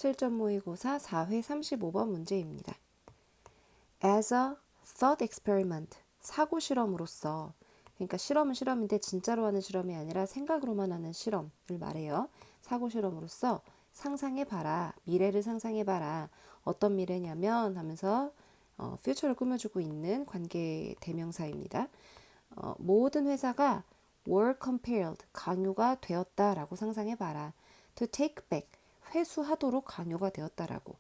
실전 모의고사 4회 35번 문제입니다. As a thought experiment, 사고 실험으로서, 그러니까 실험은 실험인데 진짜로 하는 실험이 아니라 생각으로만 하는 실험을 말해요. 사고 실험으로서 상상해봐라, 미래를 상상해봐라. 어떤 미래냐면 하면서 퓨처를 꾸며주고 있는 관계 대명사입니다. 모든 회사가 were compelled, 강요가 되었다라고 상상해봐라. To take back, 회수하도록 강요가 되었다라고.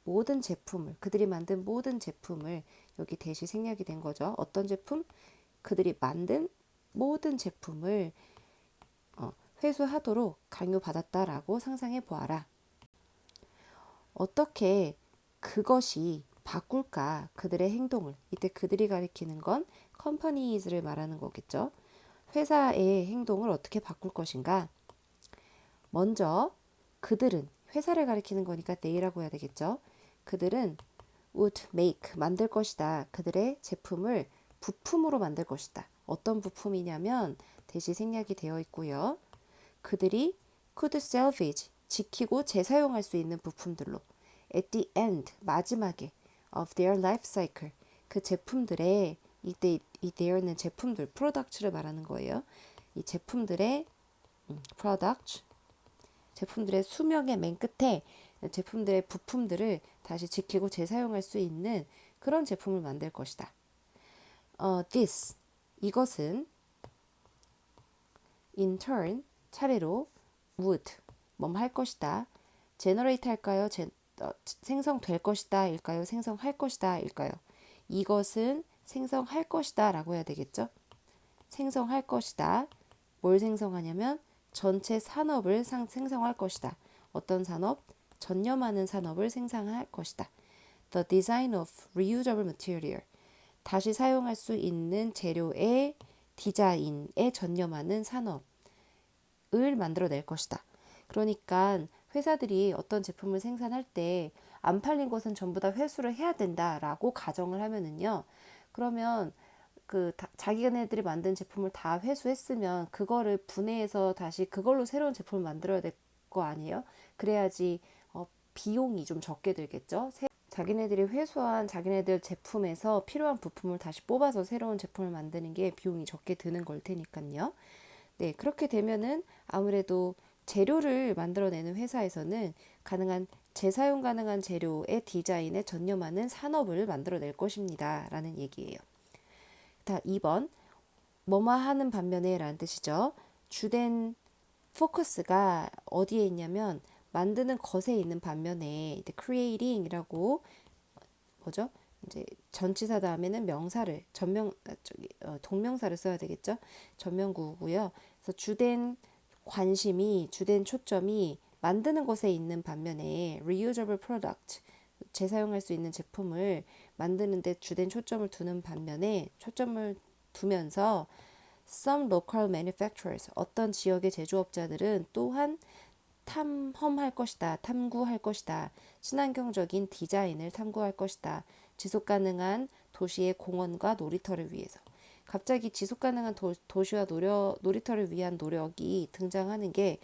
모든 제품을, 그들이 만든 모든 제품을, 여기 대시 생략이 된 거죠. 어떤 제품? 그들이 만든 모든 제품을 회수하도록 강요받았다라고 상상해 보아라. 어떻게 그것이 바꿀까? 그들의 행동을. 이때 그들이 가리키는 건 companies를 말하는 거겠죠. 회사의 행동을 어떻게 바꿀 것인가? 먼저 그들은, 회사를 가리키는 거니까 they라고 해야 되겠죠. 그들은 would make, 만들 것이다. 그들의 제품을 부품으로 만들 것이다. 어떤 부품이냐면 대시 생략이 되어 있고요. 그들이 could salvage, 지키고 재사용할 수 있는 부품들로 at the end, 마지막에 of their life cycle, 그 제품들의, 이때 이 there는 제품들, product를 말하는 거예요. 이 제품들의 product, 제품들의 수명의 맨 끝에 제품들의 부품들을 다시 지키고 재사용할 수 있는 그런 제품을 만들 것이다. This, 이것은 in turn, 차례로 would, 뭐뭐 할 것이다. generate 할까요? 생성될 것이다 일까요? 생성할 것이다 일까요? 이것은 생성할 것이다 라고 해야 되겠죠? 생성할 것이다. 뭘 생성하냐면 전체 산업을 생성할 것이다. 어떤 산업? 전념하는 산업을 생산할 것이다. The design of reusable material. 다시 사용할 수 있는 재료의 디자인에 전념하는 산업을 만들어낼 것이다. 그러니까 회사들이 어떤 제품을 생산할 때 안 팔린 것은 전부 다 회수를 해야 된다라고 가정을 하면은요. 그러면 자기네들이 만든 제품을 다 회수했으면 그거를 분해해서 다시 그걸로 새로운 제품을 만들어야 될 거 아니에요? 그래야지 비용이 좀 적게 들겠죠? 자기네들이 회수한 자기네들 제품에서 필요한 부품을 다시 뽑아서 새로운 제품을 만드는 게 비용이 적게 드는 걸 테니까요. 네, 그렇게 되면은 아무래도 재료를 만들어내는 회사에서는 재사용 가능한 재료의 디자인에 전념하는 산업을 만들어낼 것입니다. 라는 얘기예요. 자, 2번. 뭐뭐 하는 반면에 라는 뜻이죠. 주된 포커스가 어디에 있냐면 만드는 것에 있는 반면에 creating이라고 뭐죠? 이제 전치사 다음에는 명사를 동명사를 써야 되겠죠? 전면구고요. 그래서 주된 관심이, 주된 초점이 만드는 것에 있는 반면에 reusable product, 재사용할 수 있는 제품을 만드는데 주된 초점을 두는 반면에 초점을 두면서 some local manufacturers, 어떤 지역의 제조업자들은 또한 탐험할 것이다. 탐구할 것이다. 친환경적인 디자인을 탐구할 것이다. 지속 가능한 도시의 공원과 놀이터를 위해서. 갑자기 지속 가능한 도시와 놀이터를 위한 노력이 등장하는 게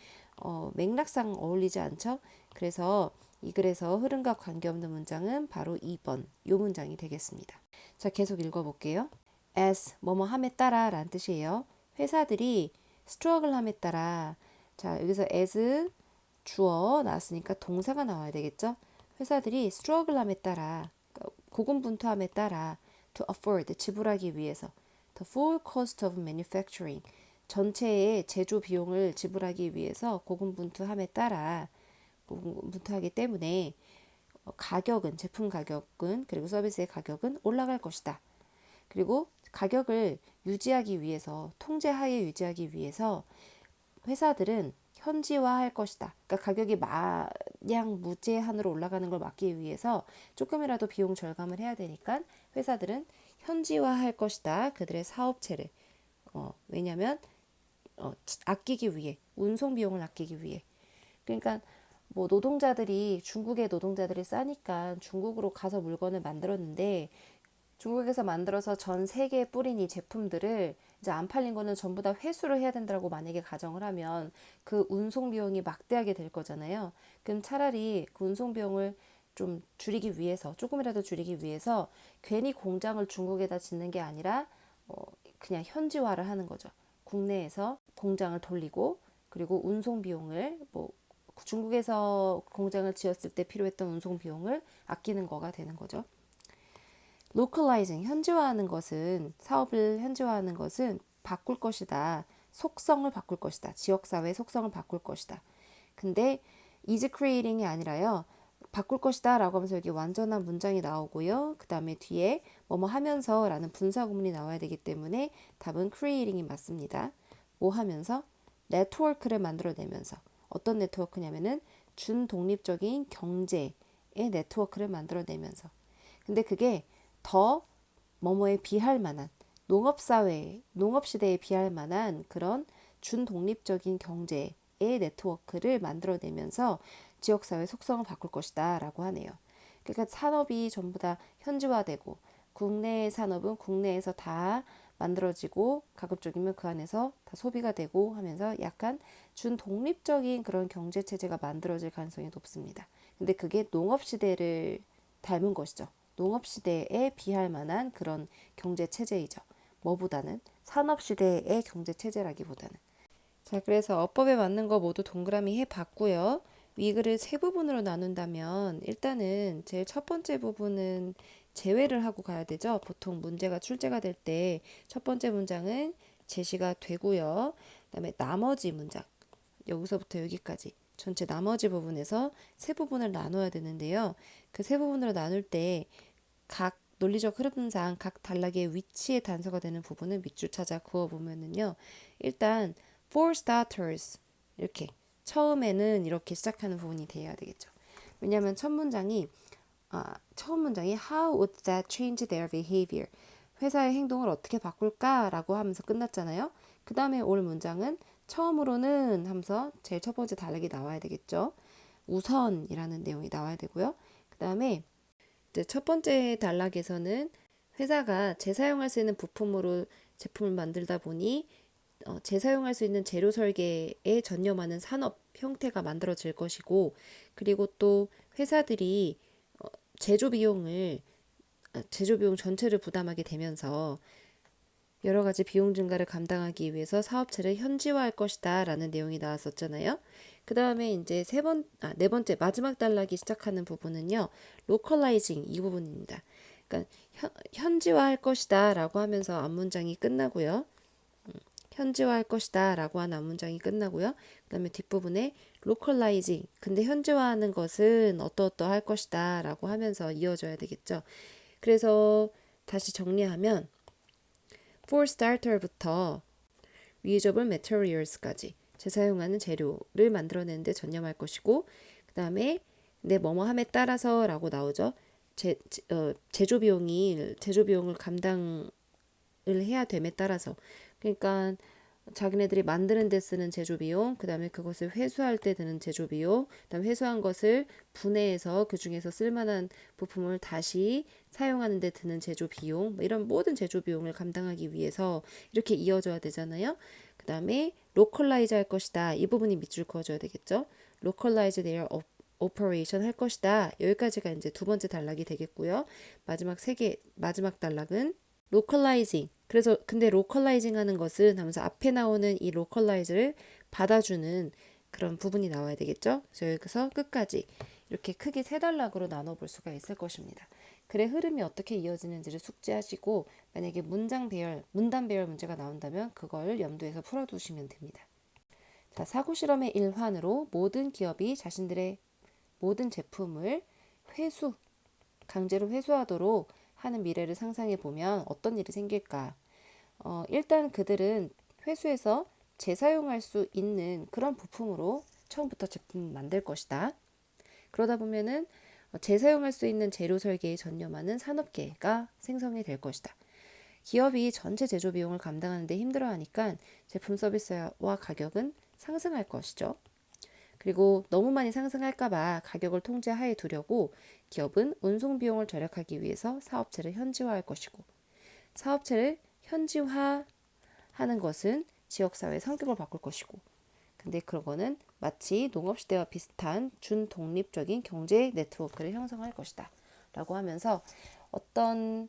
맥락상 어울리지 않죠? 그래서 이 글에서 흐름과 관계없는 문장은 바로 2번 이 문장이 되겠습니다. 자, 계속 읽어볼게요. as 뭐뭐 함에 따라 라는 뜻이에요. 회사들이 struggle 함에 따라, 자, 여기서 as 주어 나왔으니까 동사가 나와야 되겠죠. 회사들이 struggle 함에 따라, 고군분투함에 따라 to afford, 지불하기 위해서 the full cost of manufacturing, 전체의 제조 비용을 지불하기 위해서 고군분투함에 따라, 고군분투하기 때문에 가격은, 제품 가격은, 그리고 서비스의 가격은 올라갈 것이다. 그리고 가격을 유지하기 위해서, 통제하에 유지하기 위해서 회사들은 현지화할 것이다. 그러니까 가격이 마냥 무제한으로 올라가는 걸 막기 위해서 조금이라도 비용 절감을 해야 되니까 회사들은 현지화할 것이다. 그들의 사업체를. 왜냐하면 아끼기 위해, 운송 비용을 아끼기 위해. 그러니까 뭐 중국의 노동자들이 싸니까 중국으로 가서 물건을 만들었는데 중국에서 만들어서 전 세계에 뿌린 이 제품들을 이제 안 팔린 거는 전부 다 회수를 해야 된다고 만약에 가정을 하면 그 운송 비용이 막대하게 될 거잖아요. 그럼 차라리 그 운송 비용을 좀 줄이기 위해서, 조금이라도 줄이기 위해서 괜히 공장을 중국에다 짓는 게 아니라 그냥 현지화를 하는 거죠. 국내에서 공장을 돌리고, 그리고 운송 비용을 중국에서 공장을 지었을 때 필요했던 운송 비용을 아끼는 거가 되는 거죠. localizing, 현지화하는 것은, 사업을 현지화하는 것은 바꿀 것이다. 속성을 바꿀 것이다. 지역사회의 속성을 바꿀 것이다. 근데 is creating이 아니라요. 바꿀 것이다 라고 하면서 여기 완전한 문장이 나오고요. 그 다음에 뒤에 뭐뭐 하면서 라는 분사구문이 나와야 되기 때문에 답은 creating이 맞습니다. 뭐 하면서? 네트워크를 만들어내면서. 어떤 네트워크냐면은 준독립적인 경제의 네트워크를 만들어내면서. 근데 그게 더 뭐뭐에 비할 만한 농업사회, 농업시대에 비할 만한 그런 준독립적인 경제의 네트워크를 만들어내면서 지역사회 속성을 바꿀 것이다 라고 하네요. 그러니까 산업이 전부 다 현지화되고 국내 산업은 국내에서 다 만들어지고 가급적이면 그 안에서 다 소비가 되고 하면서 약간 준독립적인 그런 경제체제가 만들어질 가능성이 높습니다. 근데 그게 농업시대를 닮은 것이죠. 농업시대에 비할 만한 그런 경제체제이죠. 뭐보다는 산업시대의 경제체제라기보다는. 자, 그래서 어법에 맞는 거 모두 동그라미 해봤고요. 위글을 세 부분으로 나눈다면 일단은 제일 첫 번째 부분은 제외를 하고 가야 되죠. 보통 문제가 출제가 될 때 첫 번째 문장은 제시가 되고요. 그다음에 나머지 문장, 여기서부터 여기까지 전체 나머지 부분에서 세 부분을 나눠야 되는데요. 그 세 부분으로 나눌 때 각 논리적 흐름상 각 단락의 위치의 단서가 되는 부분은 밑줄 찾아 그어 보면은요. 일단 for starters 이렇게 처음에는 이렇게 시작하는 부분이 돼야 되겠죠. 왜냐하면 처음 문장이 how would that change their behavior? 회사의 행동을 어떻게 바꿀까라고 하면서 끝났잖아요. 그 다음에 올 문장은 처음으로는 하면서 제일 첫 번째 단락이 나와야 되겠죠. 우선이라는 내용이 나와야 되고요. 그 다음에 첫 번째 단락에서는 회사가 재사용할 수 있는 부품으로 제품을 만들다 보니 재사용할 수 있는 재료 설계에 전념하는 산업 형태가 만들어질 것이고, 그리고 또 회사들이 제조 비용을 제조 비용 전체를 부담하게 되면서 여러 가지 비용 증가를 감당하기 위해서 사업체를 현지화할 것이다 라는 내용이 나왔었잖아요. 그 다음에 이제 네 번째 마지막 단락이 시작하는 부분은요. localizing 이 부분입니다. 그러니까 현지화할 것이다 라고 하면서 앞문장이 끝나고요. 현지화할 것이다 라고 하는 앞문장이 끝나고요. 그 다음에 뒷부분에 localizing 근데 현지화하는 것은 어떠어떠할 것이다 라고 하면서 이어져야 되겠죠. 그래서 다시 정리하면 for starter부터 reusable materials까지 재사용하는 재료를 만들어내는데 전념할 것이고, 그 다음에 내 뭐뭐함에 따라서라고 나오죠. 제조 비용을 감당을 해야 됨에 따라서, 그러니까 자기네들이 만드는 데 쓰는 제조 비용, 그 다음에 그것을 회수할 때 드는 제조 비용, 그 다음에 회수한 것을 분해해서 그 중에서 쓸만한 부품을 다시 사용하는 데 드는 제조 비용, 이런 모든 제조 비용을 감당하기 위해서 이렇게 이어져야 되잖아요. 그 다음에 localize 할 것이다. 이 부분이 밑줄 그어줘야 되겠죠. localize their operation 할 것이다. 여기까지가 이제 두 번째 단락이 되겠고요. 마지막 단락은 localizing. 그래서 근데 localizing 하는 것은 하면서 앞에 나오는 이 localize를 받아주는 그런 부분이 나와야 되겠죠. 그래서 여기서 끝까지 이렇게 크게 세 단락으로 나눠볼 수가 있을 것입니다. 글의 흐름이 어떻게 이어지는지를 숙지하시고 만약에 문단 배열 문제가 나온다면 그걸 염두에서 풀어두시면 됩니다. 자, 사고 실험의 일환으로 모든 기업이 자신들의 모든 제품을 강제로 회수하도록 하는 미래를 상상해 보면 어떤 일이 생길까? 일단 그들은 회수해서 재사용할 수 있는 그런 부품으로 처음부터 제품을 만들 것이다. 그러다 보면은 재사용할 수 있는 재료 설계에 전념하는 산업계가 생성이 될 것이다. 기업이 전체 제조 비용을 감당하는 데 힘들어하니까 제품 서비스와 가격은 상승할 것이죠. 그리고 너무 많이 상승할까봐 가격을 통제하에 두려고 기업은 운송 비용을 절약하기 위해서 사업체를 현지화할 것이고, 사업체를 현지화하는 것은 지역사회의 성격을 바꿀 것이고, 근데 그거는 마치 농업시대와 비슷한 준독립적인 경제 네트워크를 형성할 것이다 라고 하면서 어떤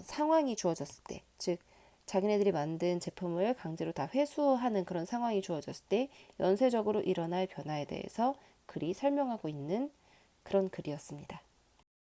상황이 주어졌을 때, 즉 자기네들이 만든 제품을 강제로 다 회수하는 그런 상황이 주어졌을 때 연쇄적으로 일어날 변화에 대해서 글이 설명하고 있는 그런 글이었습니다.